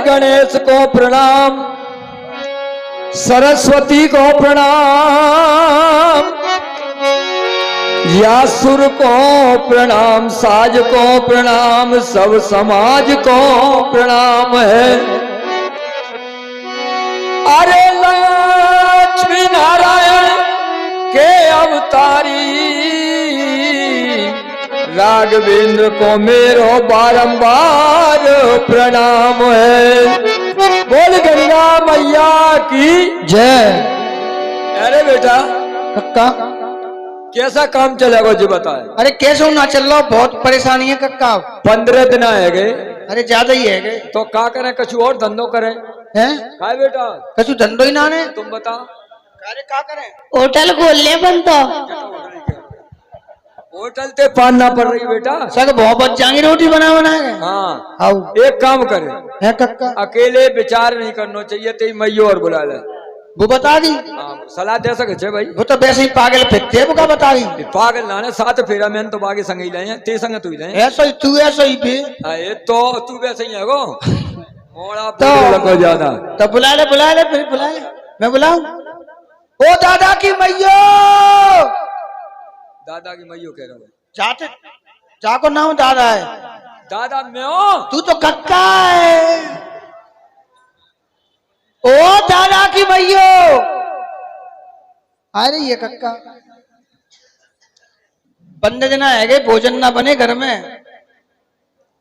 गणेश को प्रणाम, सरस्वती को प्रणाम, यासुर को प्रणाम, साज को प्रणाम, सब समाज को प्रणाम है। अरे लक्ष्मी नारायण के अवतारी, राघवेंद्र को मेरो बारंबार प्रणाम है। बोल गंगा मैया की जय। अरे बेटा कक्का कैसा काम चलेगा जी बताए। अरे कैसे ना चल रहा, बहुत परेशानी है कक्का। 15 दिन है गए। अरे ज्यादा ही है गए तो क्या करें, कुछ और धंधो करें हैं? हाय बेटा कछु धंधो ही ना ने, तुम बता। अरे क्या करें? होटल खोल ले बन तो होटल ते पालना पड़ रही बेटा। सग बहुत बच जाएंगी रोटी बना बना के। हाँ आओ एक काम करे, है कक्का, अकेले विचार नहीं करना चाहिए, तेरी मैयो और बुला ले। वो बता दी। हाँ सलाह दे सके छे भाई। वो तो वैसे ही पागल फिरते है, वो क्या बता दी। पागल ना साथ फेरा मैंने तो बाकी संग ही लाए हैं, ते संग तू ही लाए। ऐसा ही तू, ऐसा ही भी ये तो तू वैसे ही है गो मोड़ा तो लगो ज्यादा। तो बुला ले फिर बुला ले। मैं बुलाऊं? ओ दादा की मैयो, दादा की मैयो कह रहा हूँ। जाते जाको नाम दादा है। दादा मैं हूँ, तू तो कक्का है। ओ दादा की मैयो, आ रही है कक्का। 15 दिन है गए, भोजन ना बने घर में,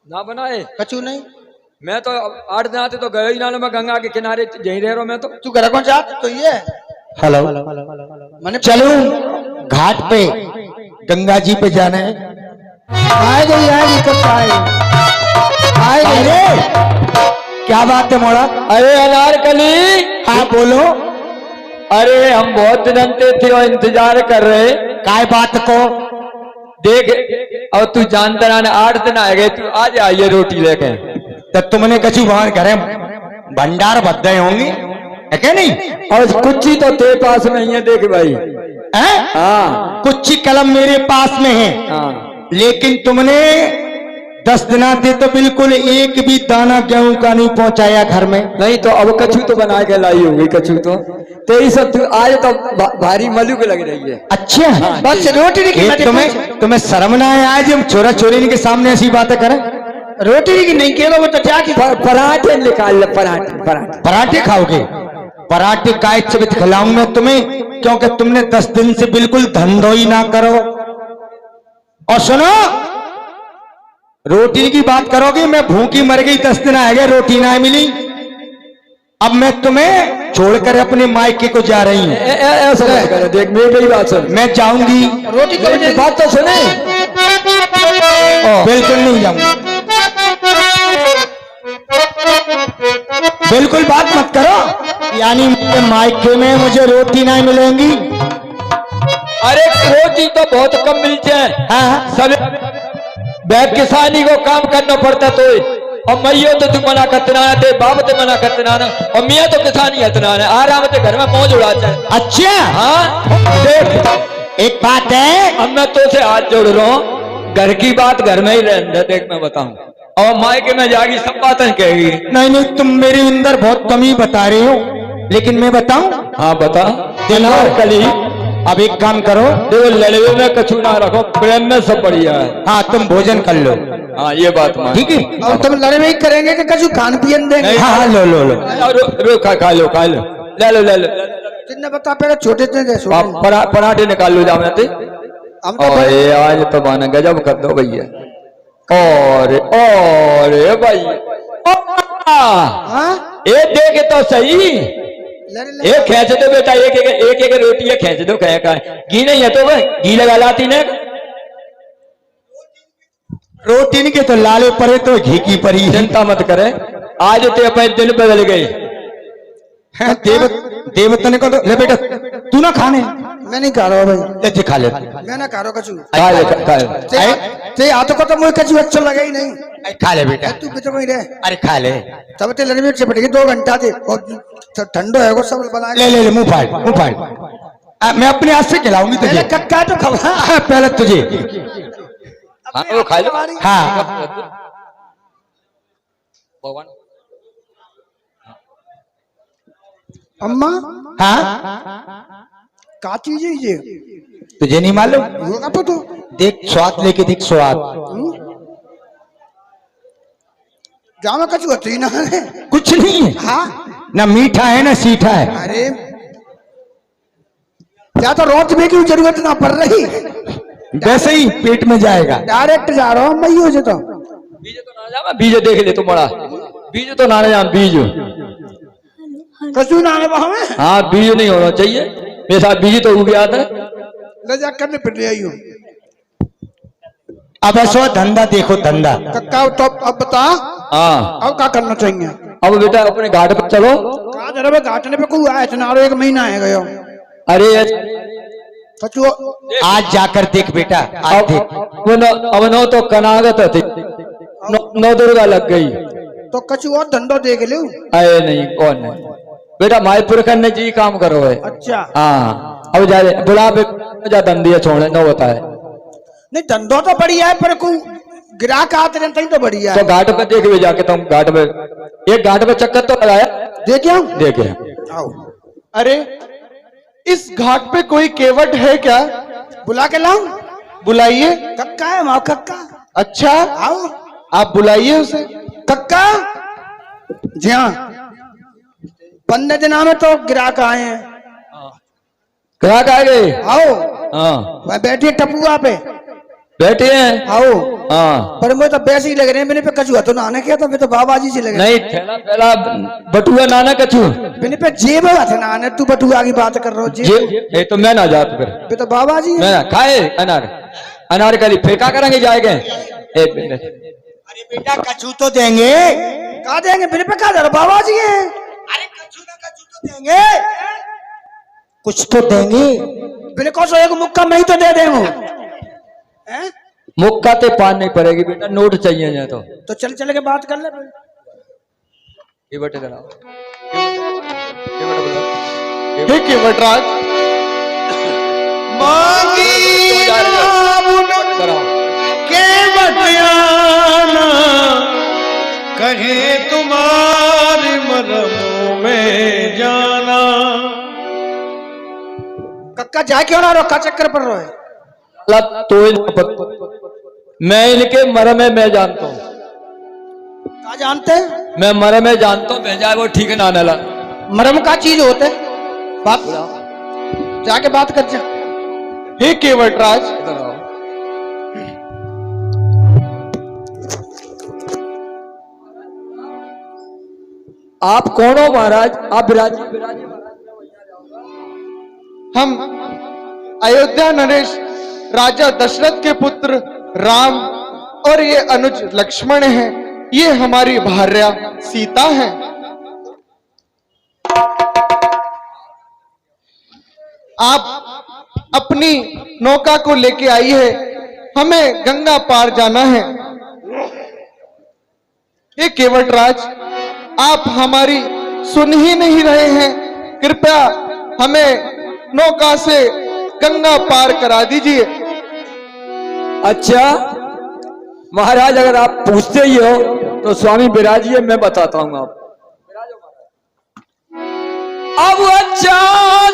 ना बनाए कछु नहीं। मैं तो 8 दिन आते तो गए ही ना, मैं गंगा के किनारे यहीं रह रहा हूँ मैं तो। तू घर कौन जात तो ये हेलो मैंने चलूं घाट पे गंगा जी पे जाना है। आएगी कक्का आएगी। अरे क्या बात है मोड़ा? अरे अनारकली, हाँ बोलो। अरे हम बहुत दिन से थे और इंतजार कर रहे। काय बात को देख और तू जानता ना 8 दिन आ गए, तू आज आइए रोटी लेके। तो तुमने कछु वहां घरे भंडार बद गए होंगे है क्या नहीं? और कुछ ही तो तेरे पास नहीं है, देख भाई। हैं? हाँ कुछ कलम मेरे पास में है, हाँ लेकिन तुमने 10 दिन आते तो बिल्कुल एक भी दाना गेहूं का नहीं पहुंचाया घर में। नहीं तो अब कछु तो बना के लाई होगी, कछु तो तेरी सब तू आज तो भारी मलू के लग रही है। अच्छा बस रोटी नहीं ये तुम्हें शर्म ना है आज हम छोरा छोरी के सामने ऐसी बातें करें? रोटी की नहीं केलो, वो तो क्या की पराठे निकाल ले, पराठे पराठे खाओगे? पराठे काय चबित खिलाऊं मैं तुम्हें, क्योंकि तुमने 10 दिन से बिल्कुल धंधो ही ना करो। और सुनो, रोटी की बात करोगे, मैं भूखी मर गई, 10 दिन आ गए रोटी ना मिली। अब मैं तुम्हें छोड़कर अपने मायके को जा रही हूँ। ऐसा मत करे, देख मेरी बात सुन। मैं जाऊंगी, रोटी मेरी बात तो सुने। बिल्कुल नहीं जाऊंगी, बिल्कुल बात मत करो। यानी मेरे मायके में मुझे रोटी नहीं मिलेंगी। अरे रोटी तो बहुत कम मिलती है। हाँ सब बैग किसानी को काम करना पड़ता तो, और मैयो तो तू मना करते ना, ते बाप ते मना करते ना, और मियाँ तो किसानी हतना है, आराम से घर में मौज उड़ाता है। अच्छा हाँ देख एक बात है, अब मैं तो से हाथ जोड़ रहा हूँ, घर की बात घर में ही रहने दे। देख मैं बताऊं, और मायके में जागी सब बातें कहेगी। नहीं नहीं तुम मेरे अंदर बहुत कमी बता रहे हो, लेकिन मैं बताऊं? हाँ बता। कली अब एक काम करो, देखो लड़वे में कछु ना रखो, प्रेम में सब बढ़िया है। हाँ तुम भोजन कर लो। हाँ ये बात मान, ठीक है? और तुम लड़े में ही करेंगे कि कछु खान पियन देंगे? हाँ हाँ लो लो लो। रो खा लो ले लो। जिन्ने बता पहले छोटे थे पराठे निकाल लो जाओ थे। हम तो और ये आज तो बना गजब कर दो भैया। और भाई हाँ ये देखे तो सही, लड़े एक खेच दो बेटा, एक रोटी है खेच दो, कहे का घी नहीं है तो भाई घी लगा लाती ने। रोटी नहीं के तो लाले परे तो घी की परी है। चिंता मत करे, आज ते अपने दिल बदल गए। हैं, देवतन को तो ले बेटा तू ना खाने, मैं नहीं खा रहा हूँ भाई, ले खा ले। मैं ना खा रहा हूँ कछु। खा ले। ते आ तो को तो मुझे कछु अच्छा लगा ही नहीं। खा ले बेटा, तू कितो कोई रे, अरे खा ले। तब ते लड़े में चपट गई 2 घंटा थे, और ठंडो है वो सब बना ले मुंह फाड़। मैं अपने हाथ से खिलाऊंगी तुझे। कक्का तो खवा पहले तुझे। हाँ वो खा लो। हाँ भगवान अम्मा हाँ का चीज है ये? तुझे नहीं मालूम? होगा तो देख स्वाद लेके देख स्वाद। जामा कछु होती ना है। कुछ नहीं है, हाँ ना मीठा है ना सीठा है। अरे क्या तो रोज में की जरूरत ना पड़ रही, वैसे ही पेट में जाएगा। डायरेक्ट जा रहा हूँ मैं से तो। बीज तो ना जा, बीज देख ले तुम्हारा बीज तो ना जा बीज। कछु ना है वहां में। हाँ बीज नहीं होना चाहिए, मेरे साथ बीज तो उग गया था। ले जा करने पे ले आई हूँ। अब ऐसा धंधा देखो धंधा। कक्का तो अब बता हाँ अब क्या करना चाहिए? अब बेटा अपने घाट पर चलो। कहा जरा मैं घाटने पे कोई आया इतना 1 महीना है गयो। अरे कछु आज जाकर देख बेटा, आज अब देख। अब नो तो कनागत थी, नौ दुर्गा लग गई। तो कछु और धंधो देख लो। अरे नहीं कौन है बेटा, मायपुर करने जी काम करो है। अच्छा हाँ अब जा बुला जा धंधिया छोड़े नो बताए। नहीं धंधो तो बढ़िया है पर को ग्राहक आते रहते ही तो बढ़िया तो है। घाट पे देख भी जाके तुम घाट पे एक घाट पे चक्कर तो लगाया देखे हम देखे। आओ अरे इस घाट पे कोई केवट है क्या? बुला के लाऊं? बुलाइए। कक्का है माँ कक्का। अच्छा आओ आप बुलाइए उसे। कक्का जी हाँ 15 दिन में तो ग्राहक आए हैं। ग्राहक आ गए। आओ हाँ वह बैठिए टपुआ पे बैठे हैं। आओ। हाँ पर मुझे तो वैसे ही लग रहे हैं, मैंने पे कछु तो नाना किया तो मैं तो बाबा जी से लग रहे नहीं थैला पहला बटुआ नाना कछु मैंने पे जेब थे नाने तू बटुआ की बात कर रहा हो जे जेब ये तो मैं ना जात फिर मैं तो बाबा जी मैं ना खाए अनार अनार करी फेंका करेंगे जाएंगे। एक मिनट अरे बेटा कछु तो देंगे। कहा देंगे मेरे पे कहा जा रहा बाबा जी है। अरे कछु ना कछु तो देंगे, कुछ तो देंगे। मैंने कौन सा एक मुक्का मैं ही तो दे देंगे। हैं? मुक्का ते पान नहीं पड़ेगी बेटा, नोट चाहिए जाए तो तो चल के बात कर ले। ये बटे कराओ ये बटे बुलाओ। हे केवटराज मांगी कराओ केवटियाना कहे तुम्हारे मरमों में जाना। कक्का जाए क्यों ना रोका चक्कर पड़ रहा है। तो मैं इनके मरम में मैं जानता हूँ। कहा जानते हैं? मैं मरम में जानता हूँ, भेजा है वो ठीक है ना नला। मरम का चीज होते है। बात जाके बात कर जा। हे केवटराज इधर आओ। आप कौन हो महाराज? आप विराजी हम अयोध्या नरेश राजा दशरथ के पुत्र राम और ये अनुज लक्ष्मण हैं। ये हमारी भार्या सीता है। आप अपनी नौका को लेके आई है, हमें गंगा पार जाना है। ये केवटराज आप हमारी सुन ही नहीं रहे हैं, कृपया हमें नौका से गंगा पार करा दीजिए। अच्छा महाराज अगर आप पूछते ही हो तो स्वामी विराजिए, मैं बताता हूं आप। अब अच्छा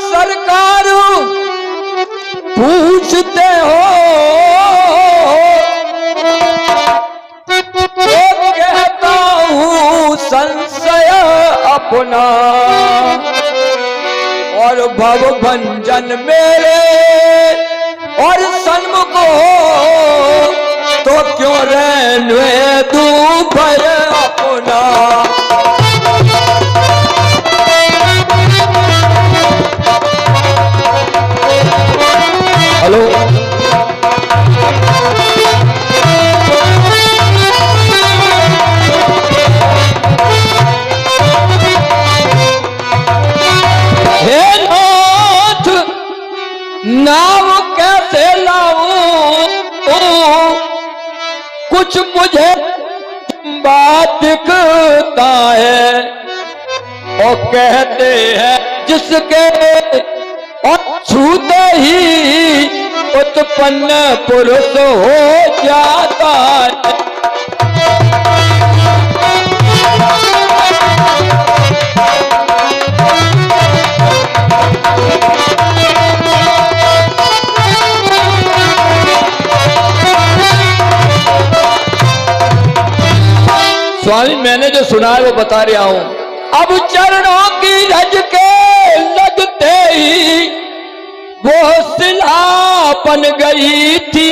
सरकार पूछते हो तो कहता हूं संशय अपना और भव भंजन मेरे और सन्मुख हो तो क्यों रहने तू भय अपना। हेलो हे नाथ नाव कैसे लाऊं, कुछ मुझे बात दिखता है और कहते हैं जिसके और छूते ही उत्पन्न पुरुष हो जाता है। स्वामी मैंने जो सुना है वो बता रहा हूं। अब चरणों की रज के लगते ही वो शिला बन गई थी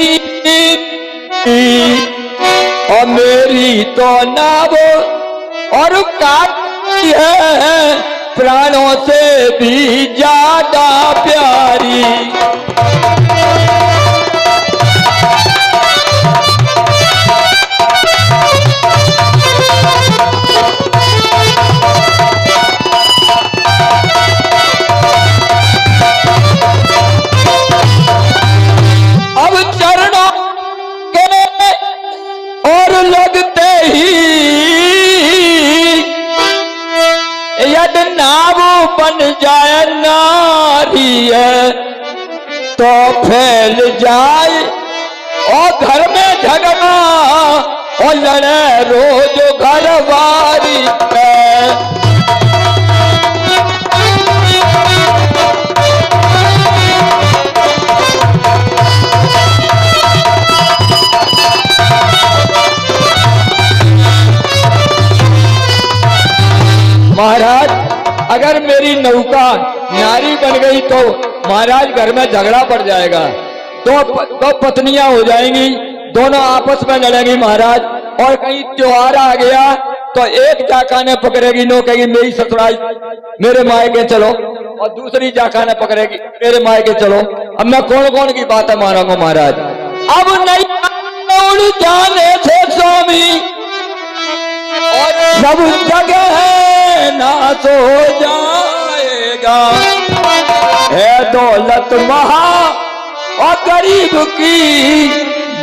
और मेरी तो नाव और काटी है प्राणों से भी ज्यादा प्यारी। अब चरणों के और लगते ही यद नाव बन जाए नारी है तो फैल जाए और घर में झगड़ा और लड़े रोज घरवारी है। महाराज अगर मेरी नौका नारी बन गई तो महाराज घर में झगड़ा पड़ जाएगा, दो पत्नियां हो जाएंगी, दोनों आपस में लड़ेंगी महाराज। और कहीं त्योहार आ गया तो एक जाका ने पकड़ेगी, नो कहेगी मेरी ससुराल मेरे मायके चलो, और दूसरी जाका ने पकड़ेगी मेरे मायके चलो। अब मैं कौन कौन की बात मानूंगा महाराज। अब नहीं उड़ जाने से स्वामी और सब जगह नाश हो जाएगा। है दौलत महा और गरीब की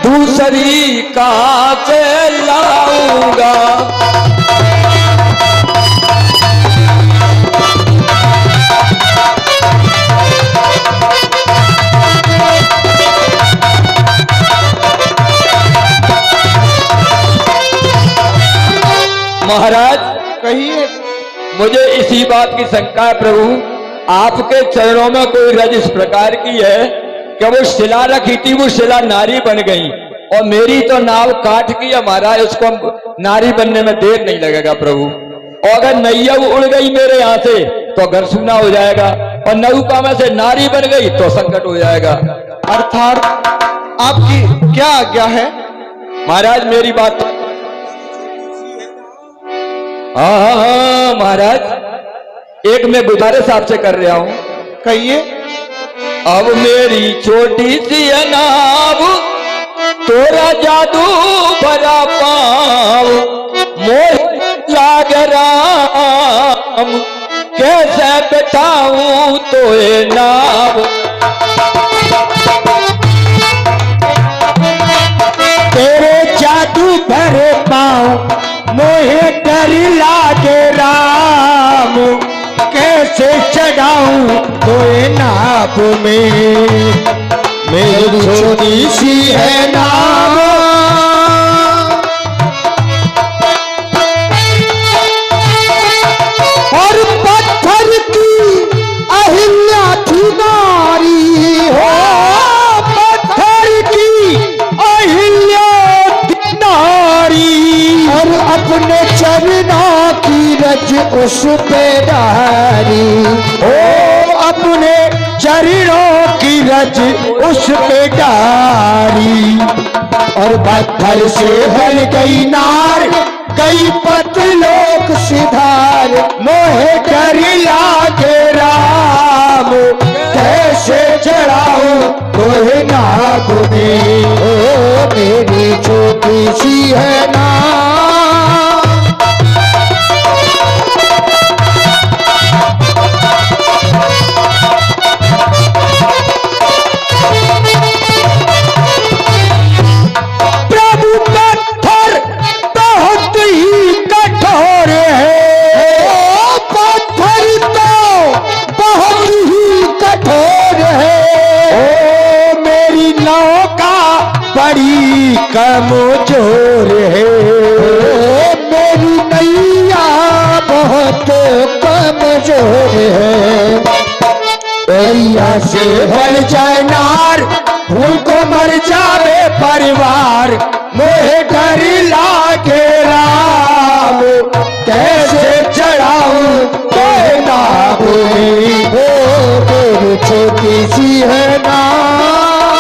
दूसरी कहां से लाऊंगा। महाराज कहिए। मुझे इसी बात की शंका है प्रभु, आपके चरणों में कोई रज इस प्रकार की है कि वो शिला रखी थी, वो शिला नारी बन गई और मेरी तो नाव काट की है महाराज, उसको नारी बनने में देर नहीं लगेगा प्रभु। और अगर नैया उड़ गई मेरे यहाँ से तो घर सूना हो जाएगा, और नौका में से नारी बन गई तो संकट हो जाएगा। अर्थात आपकी क्या आज्ञा है? महाराज मेरी बात हाँ महाराज, एक मैं गुजारिश आपसे कर रहा हूं। कहिए। अब मेरी छोटी सी नाव तोरा जादू भरा पाँव मोह लाग राम, कैसे बैठाऊं तो ये नाव। तेरे जादू भरे पाँव मोहे डर लागे राम, कैसे चढ़ाऊं तो नाव में मेरी छोटी सी है नाव। और पत्थर की अहिल्या थी नारी हो, पत्थर की अहिल्या थी नारी, और अपने चरणों की रज उस पे डारी। ओ अपने चरणों की रज उस पे डारी, और पत्थर से बन गई नार गई पतलोक सिधार, मोहे डर लागे राम, कैसे चढ़ाऊं तोहे नाव में। ओ मेरी छोटी सी है नाव। प्रभु पत्थर बहुत ही कठोर है, पत्थर तो बहुत ही कठोर है। ओ मेरी नौका बड़ी कमजोर है, मेरी नैया बहुत कमजोर है। नैया से बन जाए नार, भूल को मर जावे परिवार, मोहे डर लागे राम, कैसे चढ़ाऊं तो नाभ में। ओ मेरी छोटी सी है नाव,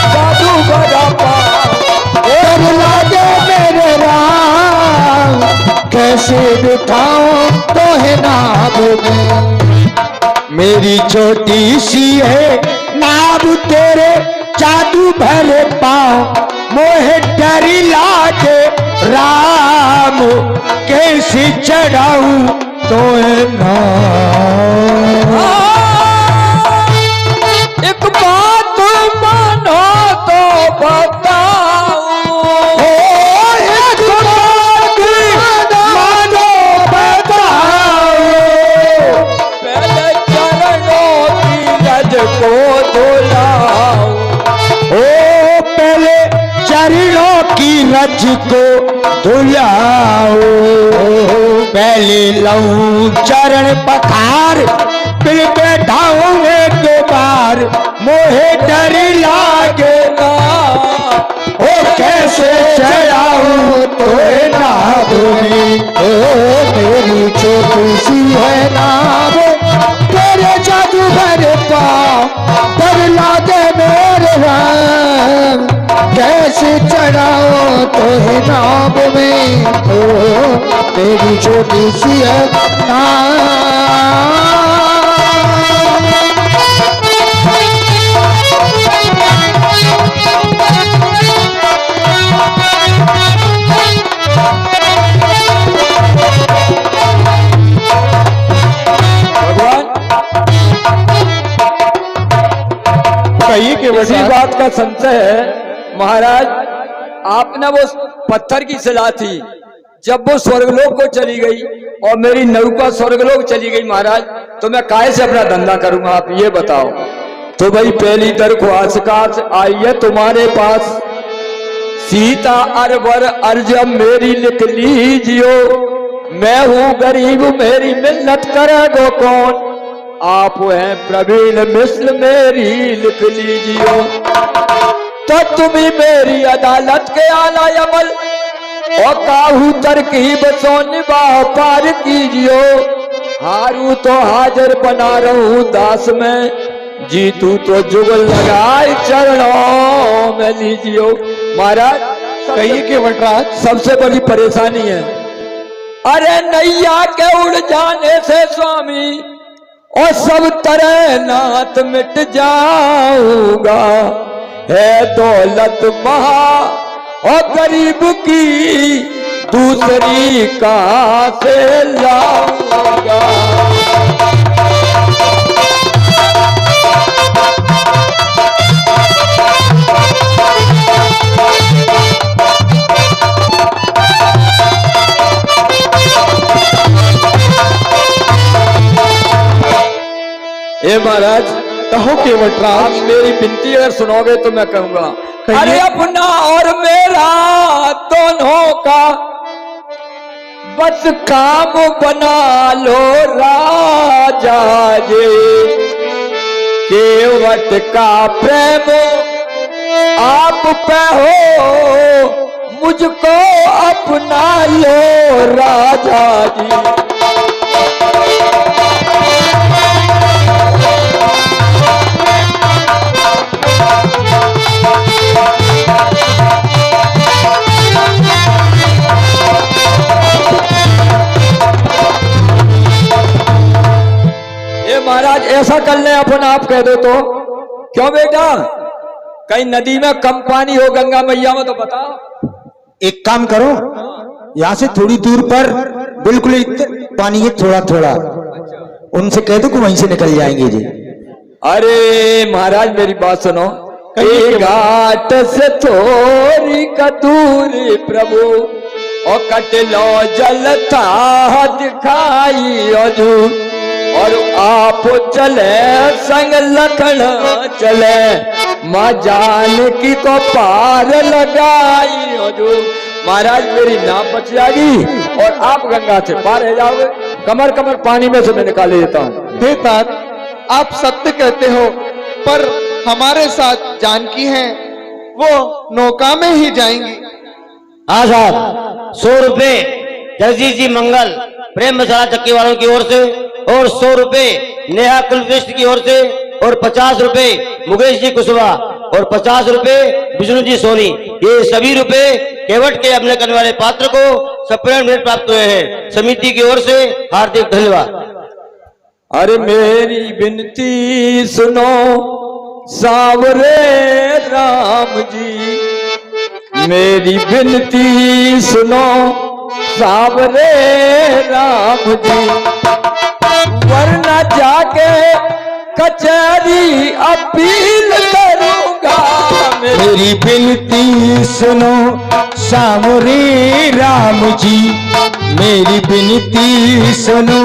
जादू भरा पाँव और लागे मेरे राम, कैसे बिठाऊं तो नाभ में। मेरी छोटी सी है नाव तेरे जादू भरे पाँव, मोहे डर लागे राम, कैसे चढ़ाऊं तो नाव। एक बात मानो तो बताओ, एक बात मानो बताओ, पहले चरणों की रज को धुलाओ। ओ पहले चरणों की रज को धुलाओ, पहले लहू चरण पखार, फिर बैठाऊं एक बार, मोहे डर लागे ना, ओ कैसे चढ़ाऊं तो नाभ में। ओ मेरी छोटी सी है नाव, तेरे जादू भरे पाँव, डर लागे मेरे राम, कैसे चढ़ाओ तो नाभ में। ओ मेरी छोटी सी है नाव। भगवान कहिए इसी केवट बात का संशय है महाराज। आपने वो पत्थर की सलाह थी, जब वो स्वर्गलोक को चली गई और मेरी नौका स्वर्गलोक चली गई महाराज, तो मैं काहे से अपना धंधा करूंगा, आप ये बताओ। तो भाई पहली दरख्वास्त आई है तुम्हारे पास, सीता अरबर अर्ज मेरी लिख लीजियो, मैं हूँ गरीब मेरी मिन्नत करेगो कौन, आप हैं प्रवीण मिश्र मेरी लिख लीजियो। तो तुम्ही मेरी अदालत के आला अमल और काहू तरकीब सो निभाओ पार कीजियो, हारू तो हाजिर बना रहूं दास में, जीतू तो जुगल लगाए चरणों में लीजियो। महाराज कहिए केवटराज। सबसे बड़ी परेशानी है, अरे नैया के उड़ जाने से स्वामी और सब तरह नात मिट जाऊंगा, है दौलत महा और गरीब की दूसरी कहां से लाऊंगा। ए महाराज कहो केवटराज। आप मेरी विनती अगर सुनोगे तो मैं कहूंगा, कहिए। अरे अपना और मेरा दोनों का बस काम बना लो राजा जी, केवट का प्रेम आप पे हो, मुझको अपना लो राजा जी। महाराज ऐसा कर ले अपन, आप कह दो तो। क्यों बेटा, कहीं नदी में कम पानी हो गंगा मैया में तो बताओ। एक काम करो, यहाँ से थोड़ी दूर पर बिल्कुल पानी है थोड़ा थोड़ा, उनसे कह दो कि वहीं से निकल जाएंगे जी। अरे महाराज मेरी बात सुनो, घाट से थोड़ी कदूरी प्रभु और कट लो जलता दिखाई अजू, और आप चले संग लखन चले, माँ जानकी को पार लगाई अजू। महाराज मेरी नाव बच जाएगी और आप गंगा से पार हो जाओगे, कमर कमर पानी में से मैं निकाल देता हूँ। हे तात, आप सत्य कहते हो, पर हमारे साथ जानकी हैं, वो नौका में ही जाएंगी। हाँ साहब, 100 रुपए जगदीश जी मंगल प्रेम मसाला चक्की वालों की ओर से, और 100 रुपए नेहा कुलश्रेष्ठ की ओर से, और 50 रुपए मुकेश जी कुशवाहा, और 50 रुपए विष्णु जी सोनी। ये सभी रुपए केवट के अपने करने वाले पात्र को सप्रेम भेंट प्राप्त हुए हैं। समिति की ओर से हार्दिक धन्यवाद। अरे मेरी विनती सुनो सावरे राम जी, मेरी विनती सुनो सावरे राम जी, वरना जाके कचहरी अपील करूंगा। मेरी विनती सुनो सावरे राम जी, मेरी विनती सुनो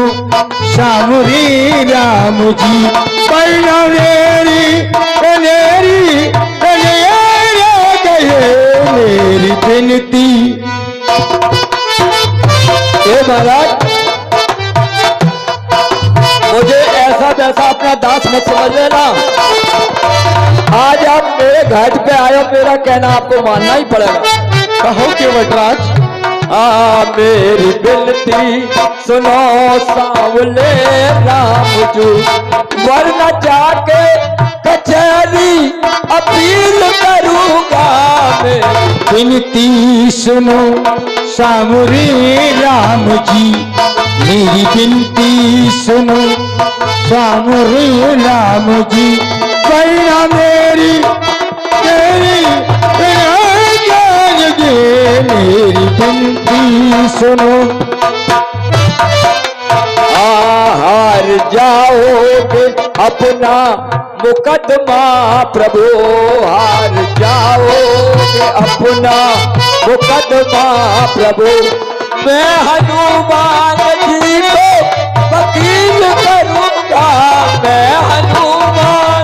सावरे राम जी, वरना मेरी विनती। ए महाराज, मुझे ऐसा वैसा अपना दास मत समझ लेना। आज आप मेरे घाट पे आए हो, मेरा कहना आपको मानना ही पड़ेगा। कहो केवटराज। मेरी विनती सुनो सावले राम जी, वरना जाके कचहरी अपील करूंगा। विनती सुनो सावरे राम जी, मेरी विनती सुनो सावरे राम जी, वरना मेरी विनती सुनो। हार जाओगे अपना मुकदमा प्रभु, हार जाओगे अपना मुकदमा प्रभु, मैं हनुमान जी को वकील करूंगा। मैं हनुमान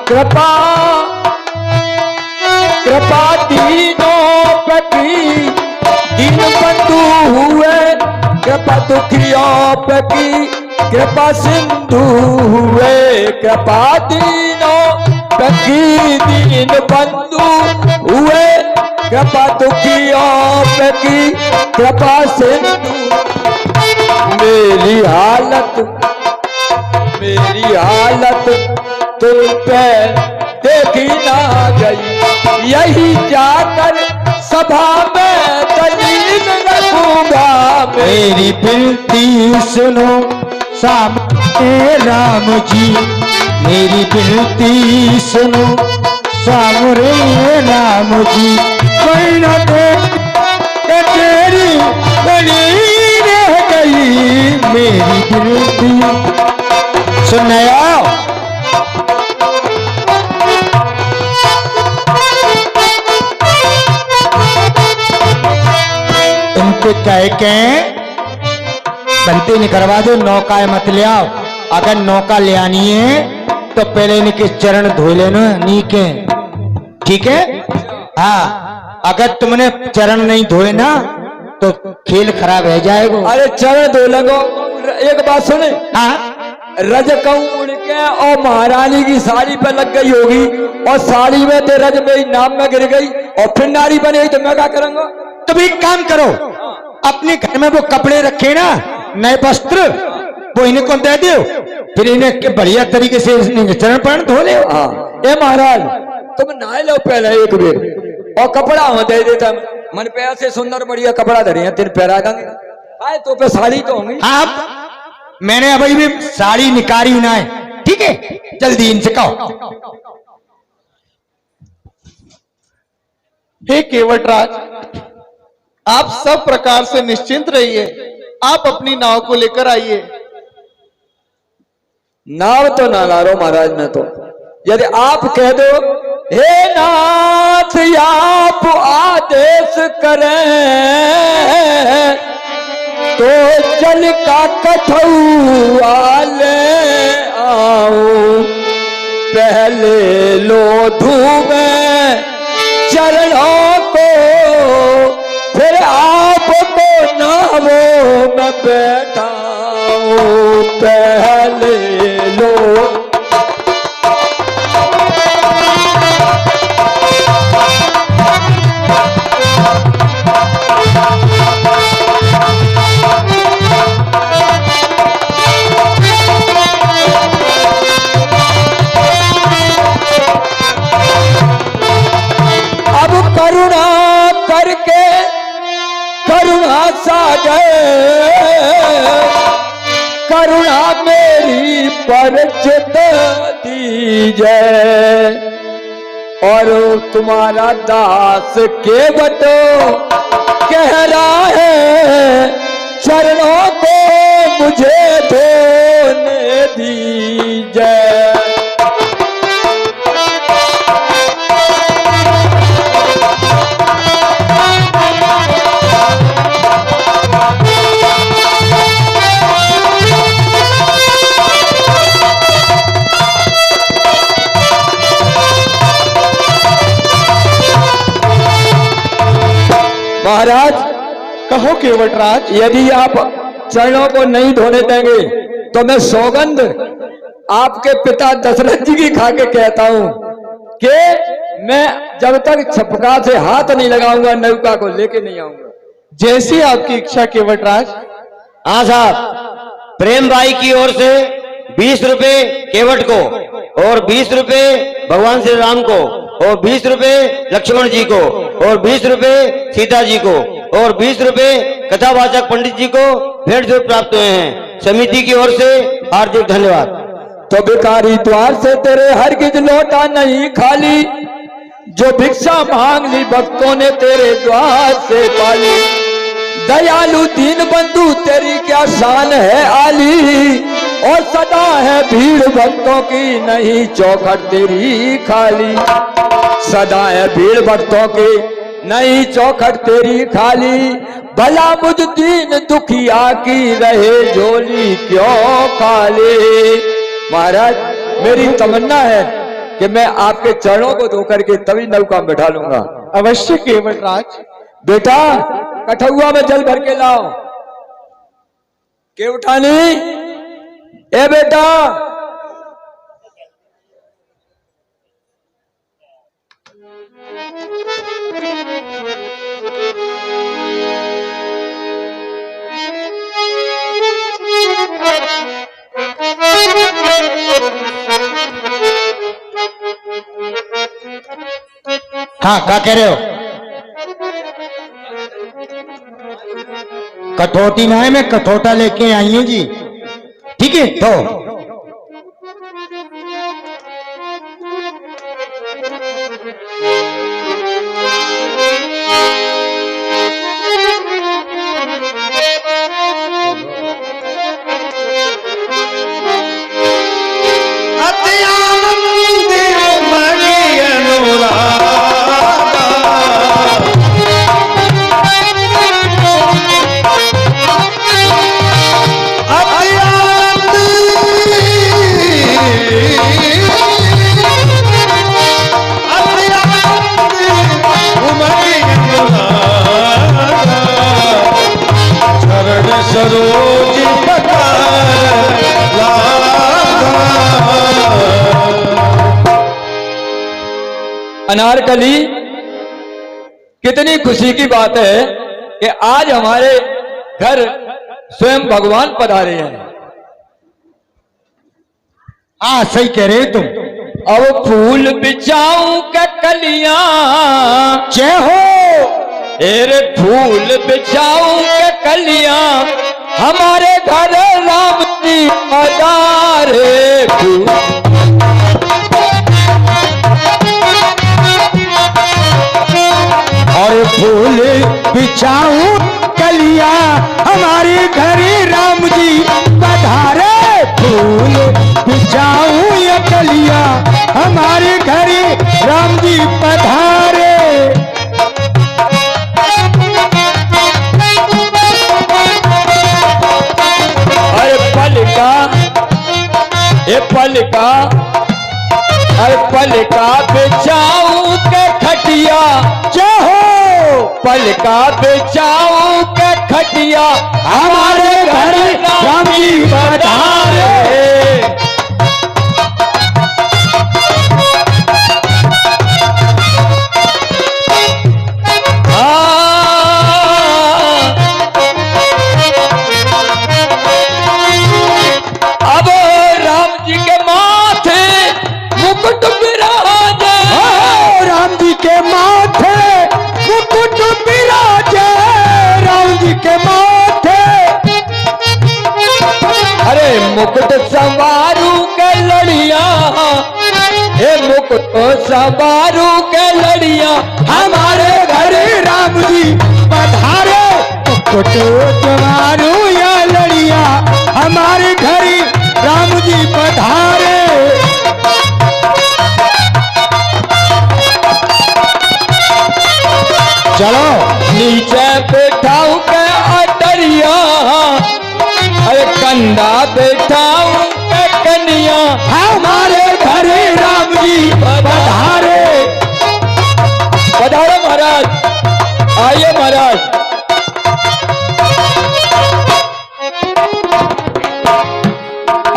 कृपा कृपा दीनों पे की, दीन बंधु हुए कृपा दुखियों पे की, कृपा सिंधु हुए कृपा दीनों पे की, दीन बंधु हुए कृपा दुखियों पे की, कृपा सिंधु। मेरी हालत तुम पे देखी ना गई, यही जाकर सभा में दलील रखूंगा। मेरी विनती सुनो सावरे राम जी, मेरी विनती सुनो सावरे राम जी, वरना तेरी रह गई मेरी विनती। सुनया इनके कह के बनती नहीं करवा दो, नौका मत ले आओ। अगर नौका ले आनी है तो पहले इनके चरण धो लेना नीके, ठीक है? हाँ, अगर तुमने चरण नहीं धोए ना तो खेल खराब हो जाएगा। अरे चरण धो लगो। एक बात सुने, हाँ, रज कहूं उड़ के और महारानी की साड़ी पे लग गई होगी, और साड़ी में ते रज मेरी नाम में गिर गई, और फिर नारी बनेगी तो मैं क्या करूंगा? तुम एक काम करो, अपने घर में वो कपड़े रखे ना, नए वस्त्र, वो इन्हें को दे दो, फिर इन्हें के बढ़िया तरीके से चरण परण धो ले। ए महाराज, तुम नहा लो पहले एक बेर, और कपड़ा हम दे देता। मन पे ऐसे सुंदर बढ़िया कपड़ा धरे हैं, तेरे पैरा देंगे। आए तो पे साड़ी तो होंगी। हाँ, मैंने अभी भी साड़ी निकाली ना है, ठीक है? जल्दी इनसे कहो। हे केवटराज, आप सब प्रकार से निश्चिंत रहिए, आप अपनी नाव को लेकर आइए। नाव तो ना ला रो महाराज, मैं तो यदि आप कह दो हे नाथ आप आदेश करें, तो जल का कठौआ ले आओ। पहले लो धूमे चरणों को, फिर आपको नामो मैं बैठा हूँ। पहले लो करुणा करके करुणा सागर, करुणा मेरी पर चित दीजिए। और तुम्हारा दास के बटो कह रहा है, चरणों को मुझे धोने दीजिए। महाराज कहो केवटराज। यदि आप चरणों को नहीं धोने देंगे तो मैं सौगंध आपके पिता दशरथ जी की खा के कहता हूं कि मैं जब तक छपका से हाथ नहीं लगाऊंगा नौका को लेके नहीं आऊंगा। जैसी आपकी इच्छा केवटराज। हाँ साहब, प्रेम भाई की ओर से 20 रुपए केवट को, और 20 रुपए भगवान श्री राम को, और 20 रुपए लक्ष्मण जी को, और 20 रुपए सीता जी को, और 20 रुपए कथावाचक पंडित जी को भेंट स्वरूप प्राप्त हुए हैं। समिति की ओर से हार्दिक धन्यवाद। तो भिखारी द्वार से तेरे हरगिज लौटा नहीं खाली, जो भिक्षा मांग ली भक्तों ने तेरे द्वार से पाली। दयालु दीन बंधु तेरी क्या शान है आली, और सदा है भीड़ भक्तों की नहीं चौखट तेरी खाली। सदा है भीड़ भक्तों की नहीं चौखट तेरी खाली, भला मुझ दीन दुखिया की रहे झोली क्यों खाली। महाराज मेरी तमन्ना है कि मैं आपके चरणों को धोकर के तभी नौका में बैठा लूंगा। अवश्य केवटराज। बेटा कठुआ में जल भर के लाओ। केवटानी ए बेटा, हाँ क्या कह रहे हो? कठोटी ना है, मैं कठोटा लेके आई हूं जी। ठीक है तो अनारकली, कितनी खुशी की बात है कि आज हमारे घर स्वयं भगवान पधारे हैं। हाँ सही कह रहे हो तुम। अब फूल बिछाऊं के कलियां, जय हो। अरे फूल बिछाऊं के कलियां, हमारे घर राम जी पधारे। और फूल बिछाऊं कलियां, हमारे घर राम जी पधारे। फूल बिछाऊं ये कलियां, हमारे घर राम जी पधारे। अरे पलका, ये पलका पलका बिछाऊं के खटिया चाहो पलका बिछाऊं के खटिया हमारे घर राम जी पधारे। अब राम जी के माथे मुकुट विराजे राम जी के माथे मुकुट विराजे राम जी के माथे। अरे मुकुट संवारू के लड़िया हे मुकुट संवारू के लड़िया हमारे घर राम जी पधारे। मुकुट जवारू या लड़िया हमारे घर राम जी पधारे। चलो नीचे बैठाऊ के अटरिया अरे कंधा बैठाऊ के कन्या हमारे घर राम जी पधारे। पधारो महाराज, आइए महाराज।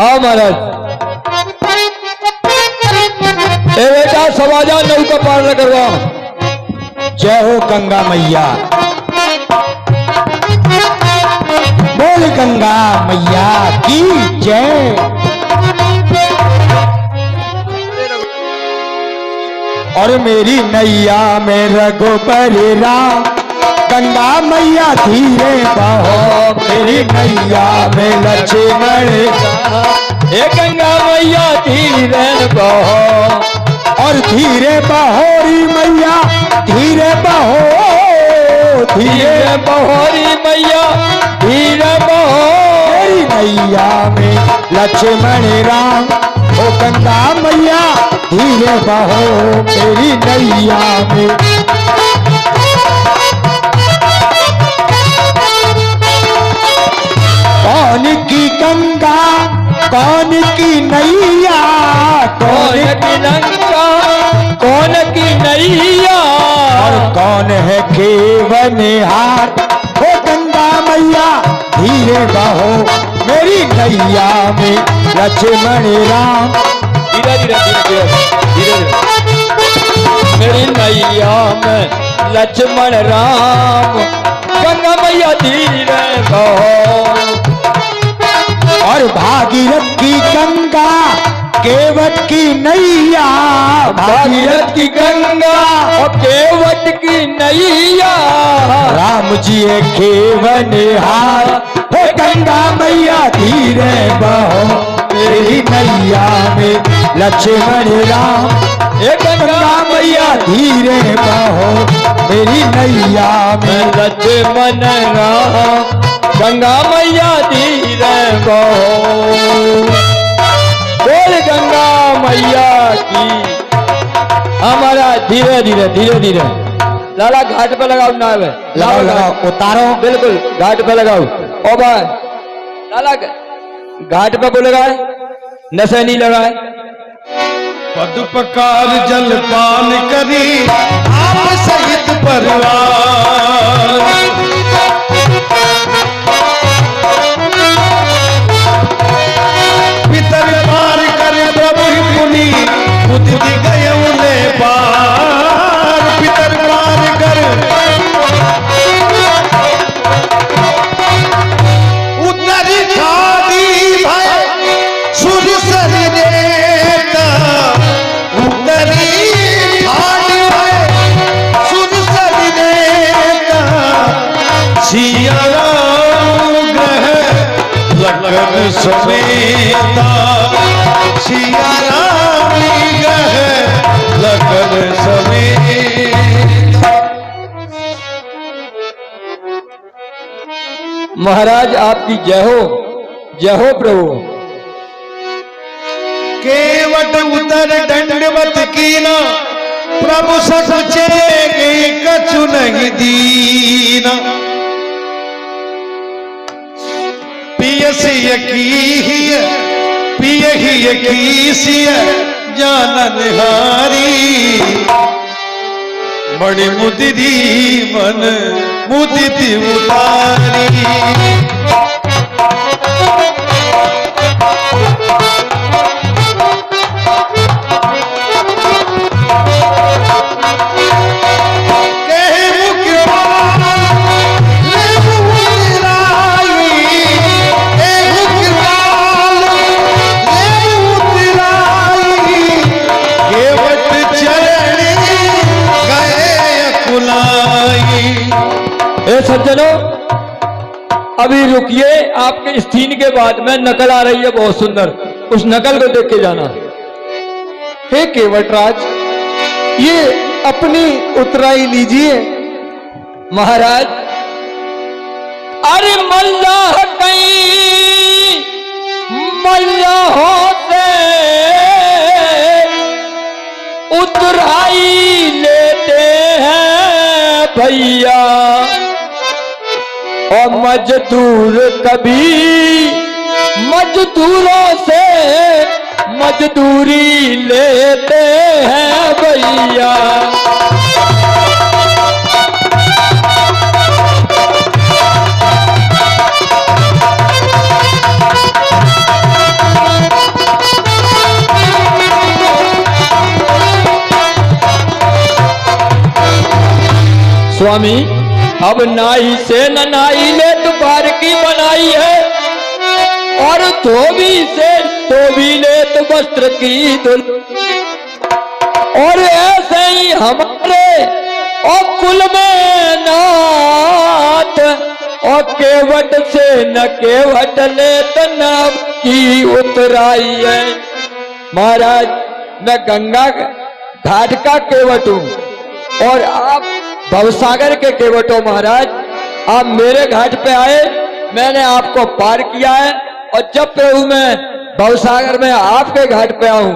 आओ महाराज। ए बेटा समाजा नौका पार न करवा। जय हो गंगा मैया, बोल गंगा मैया की जय। और मेरी नैया में रघुपति राम गंगा मैया धीरे बहो। मेरी नैया में लक्ष्मण हे गंगा मैया धीरे बहो और धीरे बहोरी मैया धीरे बहो। धीरे बहोरी मैया धीरे बहो। मेरी नैया में लक्ष्मण राम ओ गंगा मैया धीरे बहो। मेरी नैया में कौन की गंगा कौन की नैया कौन की लंका कौन की नैया और कौन है केवनिहार। ओ गंगा मैया धीरे बहो। मेरी नैया में लक्ष्मण राम। धीरे धीरे धीरे धीरे धीरे मेरी नैया में लक्ष्मण राम गंगा मैया धीरे बहो। और भागीरथ की गंगा केवट की नैया। भागीरथ की गंगा और केवट की नैया राम जी है केवनिहार। हे गंगा मैया धीरे बहो। मेरी नैया में लक्ष्मण राम। हे गंगा मैया धीरे बहो। मेरी नैया में लक्ष्मण राम गंगा मैया धीरे बहो। बोल गंगा मैया की। हमारा धीरे धीरे धीरे धीरे लाला घाट पे लगाओ नाव है। लगाओ लगाओ उतारो। बिल्कुल घाट पे लगाओ। ओ भाई लाला घाट पे को लगाए नशे नहीं लगाए। पदुपकार जलपान करी आप सहित परिवार। पितर पार कर प्रभु मुनि बुद्धि गए उन्हें पार। पितर पार कर उतरी खादी भाई सुर सर देता। उतरी खादी भाई सुर सर देता। सिया राम ग्रह लगन समेता। सिया राम ग्रह लगन समेता। महाराज आपकी जय हो प्रभु। केवट उतर दंडवत कीना प्रभु सचे कछु नहीं दीना। पियसिय की पियहिय कीसिय जानन हारी बड़ी मुदिरी मन मुदिति उतारी ए सज्जनों, अभी रुकिए, आपके इस सीन के बाद में नकल आ रही है बहुत सुंदर, उस नकल को देख के जाना। हे केवटराज, ये अपनी उतराई लीजिए। महाराज, अरे मल्लाह कहीं मल्लाहों से उतराई लेते हैं भैया, और मजदूर कभी मजदूरों से मजदूरी लेते हैं भैया। स्वामी, अब नाई से न नाई ले तो बार की बनाई है, और धोबी से धोबी ले तो वस्त्र की दुल, और ऐसे ही हमारे और कुल में नाथ, और केवट से न केवट ले तो नाम की उतराई है। महाराज, मैं गंगा घाट का केवट हूं और आप भवसागर के केवट हो। महाराज, आप मेरे घाट पे आए, मैंने आपको पार किया है, और जब प्रभु मैं भवसागर में आपके घाट पे आऊं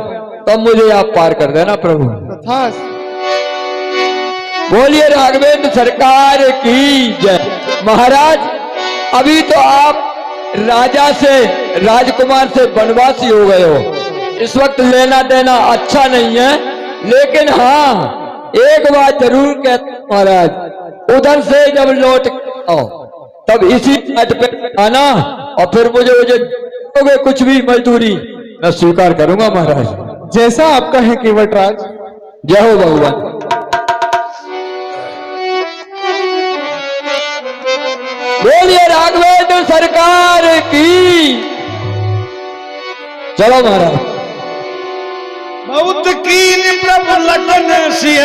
तब मुझे आप पार कर देना प्रभु। बोलिए राघवेंद्र सरकार की जय। महाराज, अभी तो आप राजा से राजकुमार से वनवासी हो गए हो, इस वक्त लेना देना अच्छा नहीं है, लेकिन हाँ एक बात जरूर कहता महाराज, उधर से जब लौट आओ तब इसी घाट पे आना, और फिर मुझे कुछ भी मजदूरी मैं स्वीकार करूंगा महाराज। जैसा आपका है केवटराज। जय हो भगवान। बोलिए राघवेंद्र सरकार की। चलो महाराज। बहुत कीन प्रभु लगन सिय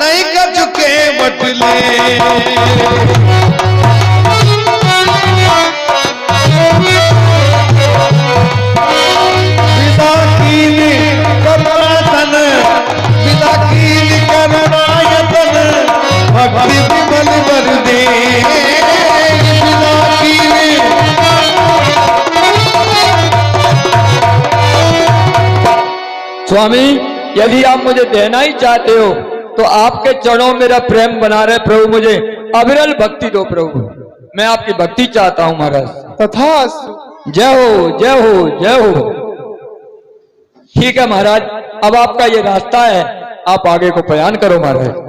नहीं कर चुके बटले, विदा कीन करनायतन, विदा कीन करनायतन, भक्ति विमल वर दे, विदा कीन। स्वामी, यदि आप मुझे देना ही चाहते हो तो आपके चरणों मेरा प्रेम बना रहे प्रभु, मुझे अविरल भक्ति दो प्रभु, मैं आपकी भक्ति चाहता हूं महाराज। तथास्तु। जय हो जय हो जय हो। ठीक है महाराज, अब आपका ये रास्ता है, आप आगे को बयान करो महाराज।